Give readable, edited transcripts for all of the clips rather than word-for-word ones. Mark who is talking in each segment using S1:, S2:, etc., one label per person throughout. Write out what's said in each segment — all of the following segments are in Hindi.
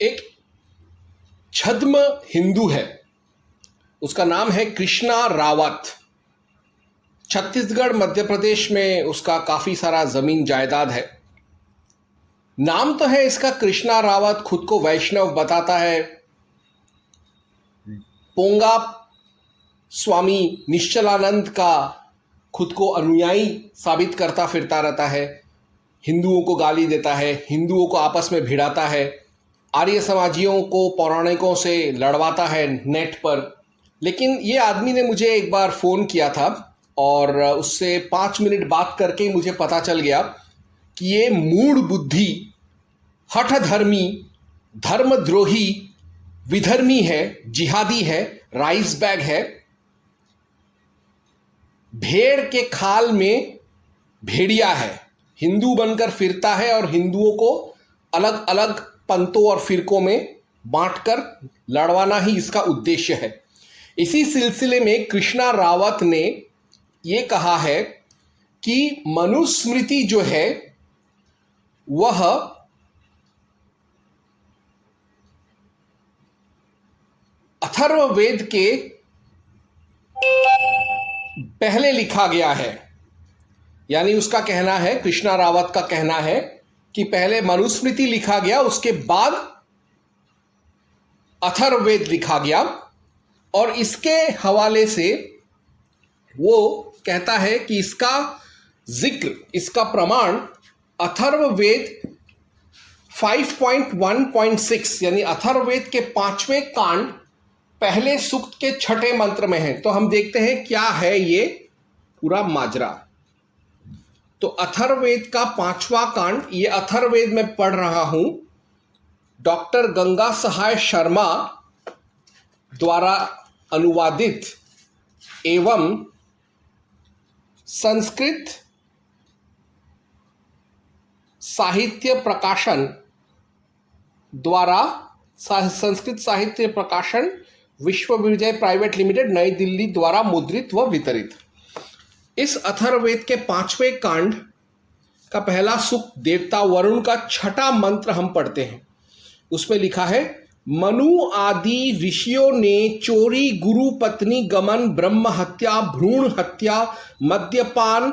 S1: एक छद्म हिंदू है, उसका नाम है कृष्णा रावत। छत्तीसगढ़ मध्य प्रदेश में उसका काफी सारा जमीन जायदाद है। नाम तो है इसका कृष्णा रावत, खुद को वैष्णव बताता है। पोंगा स्वामी निश्चलानंद का खुद को अनुयायी साबित करता फिरता रहता है। हिंदुओं को गाली देता है, हिंदुओं को आपस में भिड़ाता है, आर्य समाजियों को पौराणिकों से लड़वाता है नेट पर। लेकिन ये आदमी ने मुझे एक बार फ़ोन किया था और उससे 5 मिनट बात करके मुझे पता चल गया कि ये मूढ़ बुद्धि, हठधर्मी, धर्मद्रोही, विधर्मी है, जिहादी है, राइस बैग है, भेड़ के खाल में भेड़िया है, हिंदू बनकर फिरता है और हिंदुओं को अलग अलग पंथों और फिरकों में बांटकर लड़वाना ही इसका उद्देश्य है। इसी सिलसिले में कृष्णा रावत ने ये कहा है कि मनुस्मृति जो है वह अथर्ववेद के पहले लिखा गया है। यानी उसका कहना है, कृष्णा रावत का कहना है कि पहले मनुस्मृति लिखा गया, उसके बाद अथर्ववेद लिखा गया। और इसके हवाले से वो कहता है कि इसका जिक्र, इसका प्रमाण अथर्ववेद 5.1.6 यानी अथर्ववेद के 5वें कांड पहले सूक्त के 6ठे मंत्र में है। तो हम देखते हैं क्या है ये पूरा माजरा। तो अथर्ववेद का 5वां कांड, ये अथर्ववेद में पढ़ रहा हूं, डॉक्टर गंगा सहाय शर्मा द्वारा अनुवादित एवं संस्कृत साहित्य प्रकाशन द्वारा, संस्कृत साहित्य प्रकाशन विश्वविजय प्राइवेट लिमिटेड नई दिल्ली द्वारा मुद्रित व वितरित। इस अथर्ववेद के 5वें कांड का पहला सूक्त देवता वरुण का 6ठा मंत्र हम पढ़ते हैं। उसमें लिखा है, मनु आदि ऋषियों ने चोरी, गुरु पत्नी गमन, ब्रह्म हत्या, भ्रूण हत्या, मद्यपान,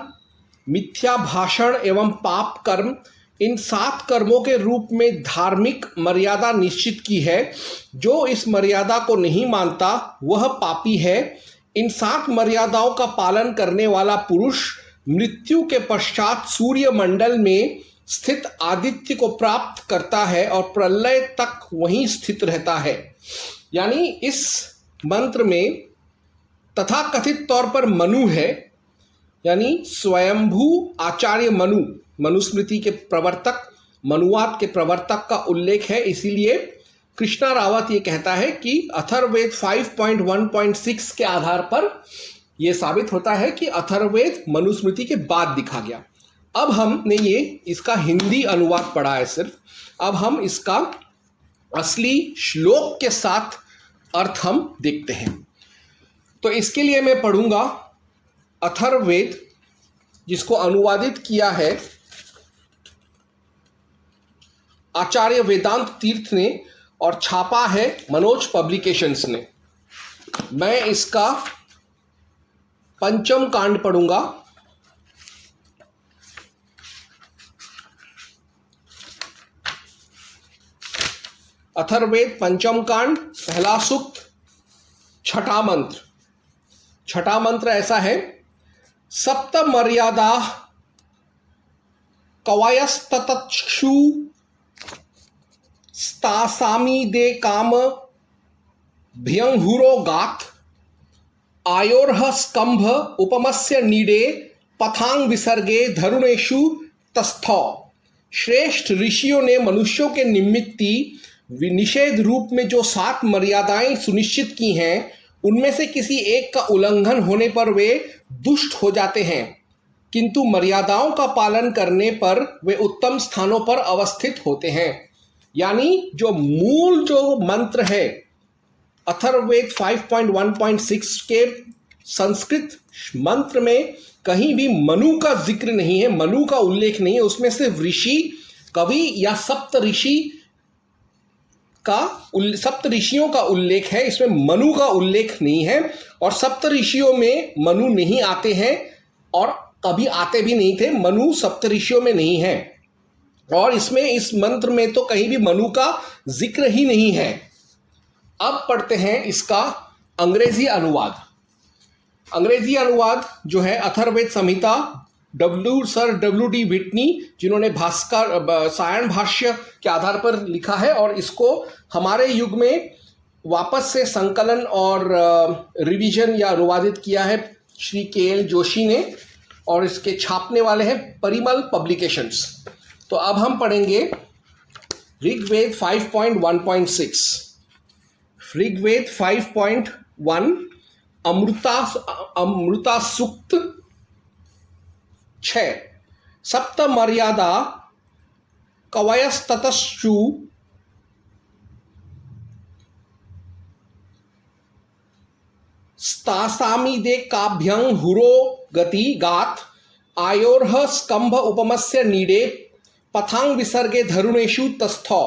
S1: मिथ्या भाषण एवं पाप कर्म, इन 7 कर्मों के रूप में धार्मिक मर्यादा निश्चित की है। जो इस मर्यादा को नहीं मानता वह पापी है। इन 7 मर्यादाओं का पालन करने वाला पुरुष मृत्यु के पश्चात सूर्य मंडल में स्थित आदित्य को प्राप्त करता है और प्रलय तक वहीं स्थित रहता है। यानी इस मंत्र में तथाकथित तौर पर मनु है, यानी स्वयंभू आचार्य मनु, मनुस्मृति के प्रवर्तक, मनुवाद के प्रवर्तक का उल्लेख है। इसीलिए कृष्णा रावत ये कहता है कि अथर्ववेद 5.1.6 के आधार पर यह साबित होता है कि अथर्ववेद मनुस्मृति के बाद लिखा गया। अब हमने ये इसका हिंदी अनुवाद पढ़ा है सिर्फ, अब हम इसका असली श्लोक के साथ अर्थ हम देखते हैं। तो इसके लिए मैं पढ़ूंगा अथर्ववेद, जिसको अनुवादित किया है आचार्य वेदांत तीर्थ ने और छापा है मनोज पब्लिकेशंस ने। मैं इसका 5म कांड पढ़ूंगा। अथर्ववेद 5म कांड, पहला सूक्त, 6ठा मंत्र। 6ठा मंत्र ऐसा है, सप्त मर्यादा कवयस्ततक्षु स्तासामी दे काम भ्यंहुरो गाथ आयोर्ह स्कंभ उपमस्य नीडे पथांग विसर्गे धरुणेशु तस्थौ। श्रेष्ठ ऋषियों ने मनुष्यों के निमित्ती निषेध रूप में जो 7 मर्यादाएं सुनिश्चित की हैं, उनमें से किसी एक का उल्लंघन होने पर वे दुष्ट हो जाते हैं, किंतु मर्यादाओं का पालन करने पर वे उत्तम स्थानों पर अवस्थित होते हैं। यानी जो मूल जो मंत्र है अथर्ववेद 5.1.6 के संस्कृत मंत्र में कहीं भी मनु का जिक्र नहीं है, मनु का उल्लेख नहीं है। उसमें सिर्फ ऋषि, कवि या सप्त ऋषि का सप्त ऋषियों का उल्लेख है, इसमें मनु का उल्लेख नहीं है। और सप्त ऋषियों में मनु नहीं आते हैं और कभी आते भी नहीं थे। मनु सप्त ऋषियों में नहीं है और इसमें इस मंत्र में तो कहीं भी मनु का जिक्र ही नहीं है। अब पढ़ते हैं इसका अंग्रेजी अनुवाद। अंग्रेजी अनुवाद जो है अथर्ववेद संहिता, सर डब्ल्यू.डी. व्हिटनी जिन्होंने भास्कर सायण भाष्य के आधार पर लिखा है और इसको हमारे युग में वापस से संकलन और रिवीजन या अनुवादित किया है श्री के.एल. जोशी ने और इसके छापने वाले हैं परिमल पब्लिकेशंस। तो अब हम पढ़ेंगे ऋग्वेद 5.1.6। ऋग्वेद 5.1 अमृता सूक्त 6 सप्त मर्यादा कवयस्ततश्चु स्तासामिदे काभ्यं हुरो गति गात आयोर्ह स्कंभ उपमस्य नीडे पथांग विसर्गे धरुणेषु तस्थौ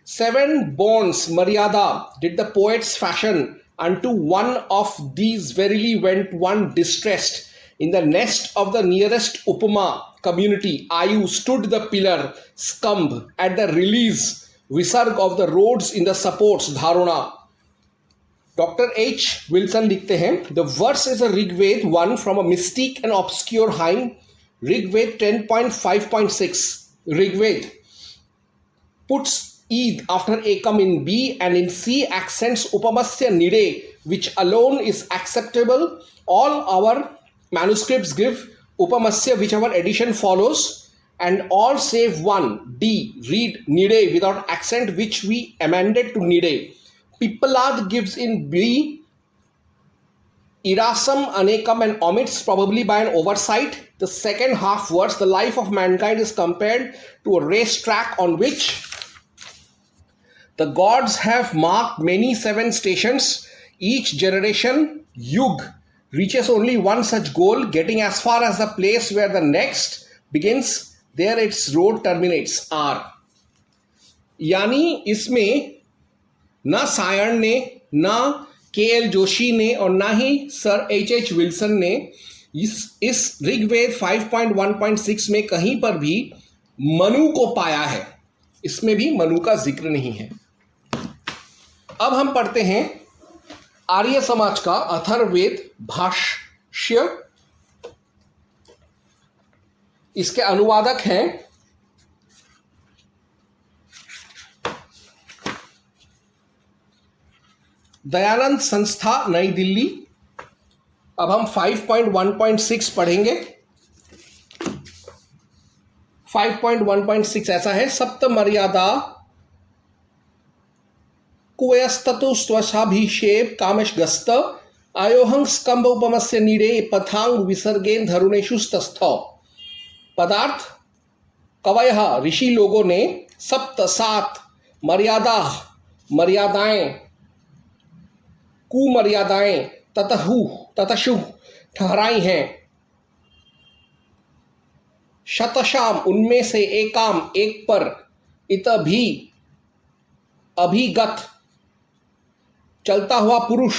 S1: 7 bonds maryada did the poets fashion unto one of these verily went one distressed in the nest of the nearest upama community ayu stood the pillar scumb at the release visarg of the roads in the supports dharuna। Doctor H Wilson लिखते हैं the verse is a Rigveda 1 from a mystic and obscure hymn. Rigveda 10.5.6 Rigveda puts id after ekam in B and in C accents upamasya nide which alone is acceptable. All our manuscripts give upamasya whichever edition follows and all save one D read nide without accent which we amended to nide. Pippalad gives in B irasam anekam and omits probably by an oversight the second half words. The life of mankind is compared to a racetrack on which the gods have marked many 7 stations. Each generation yug reaches only one such goal, getting as far as the place where the next begins. There its road terminates. R यानी इसमें ना सायण ने, ना के.एल. जोशी ने और ना ही सर एच विल्सन ने इस ऋग्वेद 5.1.6 में कहीं पर भी मनु को पाया है। इसमें भी मनु का जिक्र नहीं है। अब हम पढ़ते हैं आर्य समाज का अथर्ववेद भाष्य। इसके अनुवादक हैं दयानंद संस्था नई दिल्ली। अब हम 5.1.6 पढ़ेंगे। 5.1.6 ऐसा है सप्त मर्यादा कुवयस्ततु स्वशाभिषेप कामशगस्त आयोहं स्कंभ उपमस्य नीडे पथांग विसर्गेन धरुणेषु तस्थौ। पदार्थ कवयः ऋषि लोगों ने सप्त 7 मर्यादाएं कुमर्यादाएं ततशु ठहराई हैं। शतशाम उनमें से एकाम एक पर इत भी अभिगत चलता हुआ पुरुष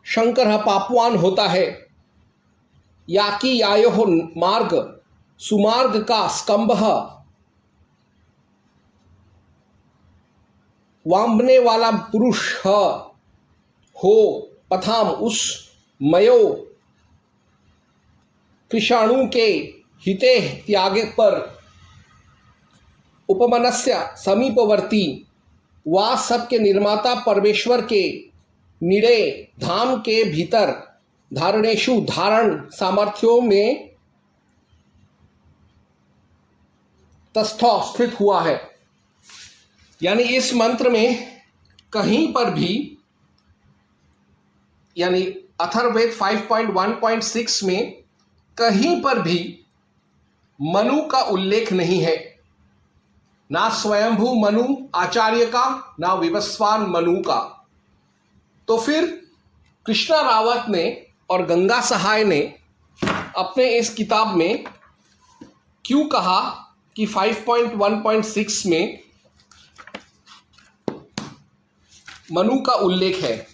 S1: शंकर पापवान होता है। याकी यायो मार्ग सुमार्ग का स्कंभ वामने वाला पुरुष हो पथाम उस मयो कृषाणु के हिते त्यागे पर उपमनस्य समीपवर्ती वा सब के निर्माता परमेश्वर के निड़े धाम के भीतर धारणेशु धारण सामर्थ्यों में तस्थौ स्थित हुआ है। यानी इस मंत्र में कहीं पर भी यानी अथर्ववेद 5.1.6 में कहीं पर भी मनु का उल्लेख नहीं है। ना स्वयंभू मनु आचार्य का, ना विवस्वान मनु का। तो फिर कृष्णा रावत ने और गंगा सहाय ने अपने इस किताब में क्यों कहा कि 5.1.6 में मनु का उल्लेख है।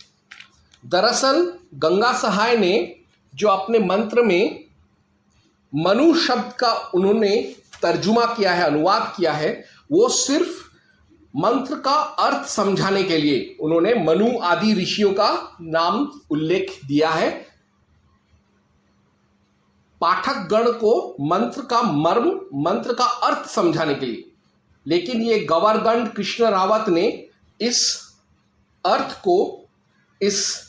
S1: दरअसल गंगा सहाय ने जो अपने मंत्र में मनु शब्द का उन्होंने तर्जुमा किया है, अनुवाद किया है, वो सिर्फ मंत्र का अर्थ समझाने के लिए उन्होंने मनु आदि ऋषियों का नाम उल्लेख दिया है, पाठक गण को मंत्र का मर्म, मंत्र का अर्थ समझाने के लिए। लेकिन ये गवर्गंड कृष्ण रावत ने इस अर्थ को, इस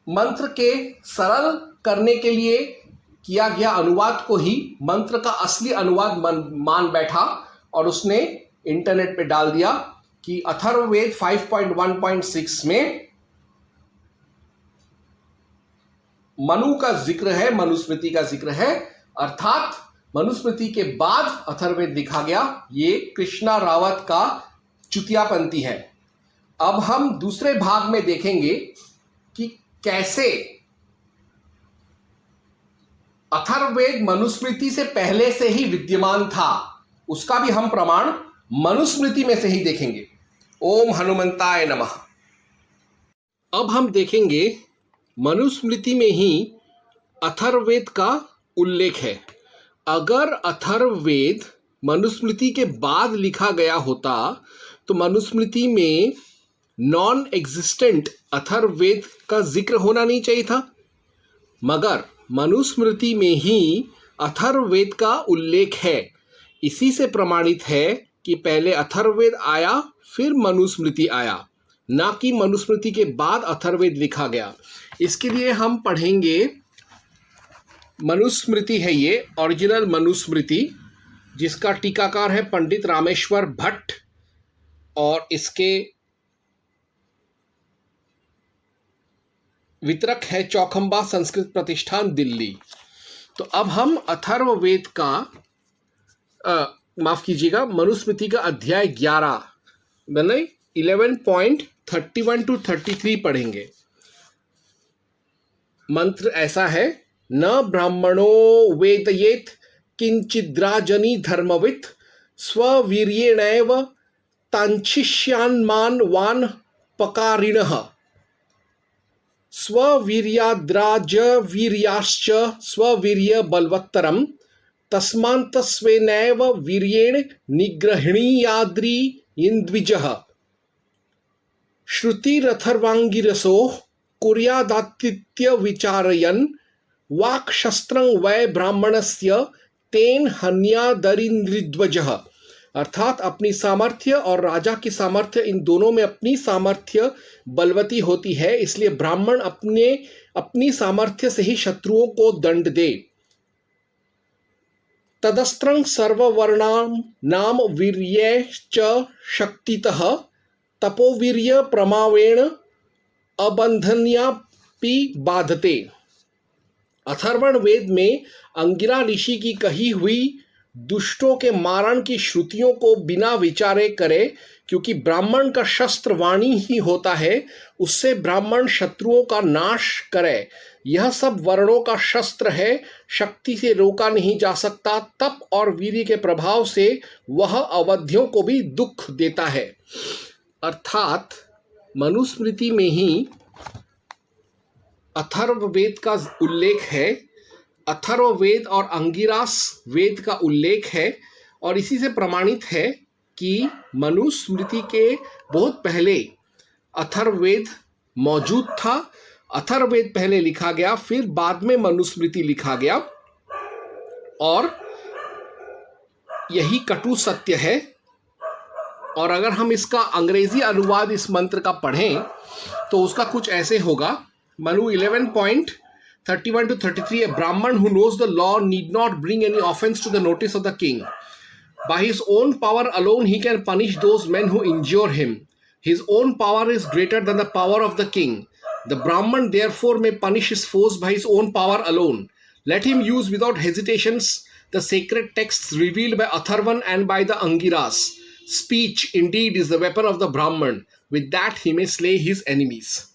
S1: मंत्र के सरल करने के लिए किया गया अनुवाद को ही मंत्र का असली अनुवाद मान बैठा और उसने इंटरनेट पे डाल दिया कि अथर्ववेद 5.1.6 में मनु का जिक्र है, मनुस्मृति का जिक्र है, अर्थात मनुस्मृति के बाद अथर्ववेद लिखा गया। ये कृष्णा रावत का चुतियापंथी है। अब हम दूसरे भाग में देखेंगे कि कैसे अथर्ववेद मनुस्मृति से पहले से ही विद्यमान था। उसका भी हम प्रमाण मनुस्मृति में से ही देखेंगे। ओम हनुमंताय नमः। अब हम देखेंगे मनुस्मृति में ही अथर्ववेद का उल्लेख है। अगर अथर्ववेद मनुस्मृति के बाद लिखा गया होता तो मनुस्मृति में नॉन एग्जिस्टेंट अथर्ववेद का जिक्र होना नहीं चाहिए था, मगर मनुस्मृति में ही अथर्ववेद का उल्लेख है। इसी से प्रमाणित है कि पहले अथर्ववेद आया फिर मनुस्मृति आया, ना कि मनुस्मृति के बाद अथर्ववेद लिखा गया। इसके लिए हम पढ़ेंगे, मनुस्मृति है ये ओरिजिनल मनुस्मृति, जिसका टीकाकार है पंडित रामेश्वर भट्ट और इसके वितरक है चौखंबा संस्कृत प्रतिष्ठान दिल्ली। तो अब हम अथर्ववेद का माफ कीजिएगा, मनुस्मृति का अध्याय 11 मैंने 11.31 to 33 पढ़ेंगे। मंत्र ऐसा है, न ब्राह्मणो वेदयेत किंचिद्राजनी धर्मवित् स्ववीर्येणैव तांच्छिष्यान्मान वान पकारिणः स्ववीर्याद्राजवीर्याश्च स्ववीर्य बलवत्तरम तस्मान्तस्वेनैव वीर्येण निग्रहणीयाद्रि इन्द्विजः श्रुतिरथर्वाङ्गिरसो कुर्यादातिथ्य विचारयन् वाक्शस्त्रं वै ब्राह्मणस्य तेन हन्यादरिन्द्रिध्वजः। अर्थात अपनी सामर्थ्य और राजा की सामर्थ्य, इन दोनों में अपनी सामर्थ्य बलवती होती है, इसलिए ब्राह्मण अपनी सामर्थ्य से ही शत्रुओं को दंड दे। तदस्त्रं सर्ववर्णां नाम वीर्ये च शक्तितः तपोवीर्य प्रमावेण अबंधन्यापि बाधते। अथर्वण वेद में अंगिरा ऋषि की कही हुई दुष्टों के मारण की श्रुतियों को बिना विचारे करे, क्योंकि ब्राह्मण का शस्त्र वाणी ही होता है, उससे ब्राह्मण शत्रुओं का नाश करे। यह सब वर्णों का शस्त्र है, शक्ति से रोका नहीं जा सकता। तप और वीर्य के प्रभाव से वह अवधियों को भी दुख देता है। अर्थात मनुस्मृति में ही अथर्ववेद का उल्लेख है, अथर्ववेद और अंगिरास वेद का उल्लेख है, और इसी से प्रमाणित है कि मनुस्मृति के बहुत पहले अथर्ववेद मौजूद था। अथर्ववेद पहले लिखा गया, फिर बाद में मनुस्मृति लिखा गया, और यही कटु सत्य है। और अगर हम इसका अंग्रेजी अनुवाद इस मंत्र का पढ़ें तो उसका कुछ ऐसे होगा। Manu 11.31 to 33, a Brahman who knows the law need not bring any offense to the notice of the king. By his own power alone he can punish those men who injure him. His own power is greater than the power of the king. The Brahman therefore may punish his foes by his own power alone. Let him use without hesitations the sacred texts revealed by Atharvan and by the Angiras. Speech indeed is the weapon of the Brahman. With that he may slay his enemies.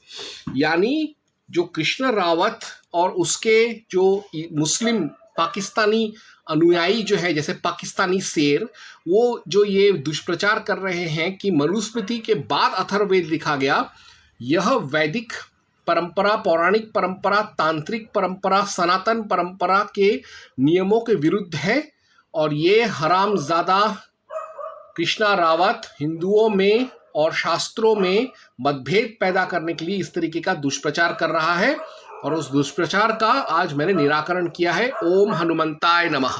S1: यानी जो कृष्ण रावत और उसके जो मुस्लिम पाकिस्तानी अनुयायी जो है, जैसे पाकिस्तानी शेर, वो जो ये दुष्प्रचार कर रहे हैं कि मनुस्मृति के बाद अथर्ववेद लिखा गया, यह वैदिक परंपरा, पौराणिक परंपरा, तांत्रिक परंपरा, सनातन परंपरा के नियमों के विरुद्ध है। और ये हरामजादा कृष्णा रावत हिंदुओं में और शास्त्रों में मतभेद पैदा करने के लिए इस तरीके का दुष्प्रचार कर रहा है, और उस दुष्प्रचार का आज मैंने निराकरण किया है। ओम हनुमंताय नमः।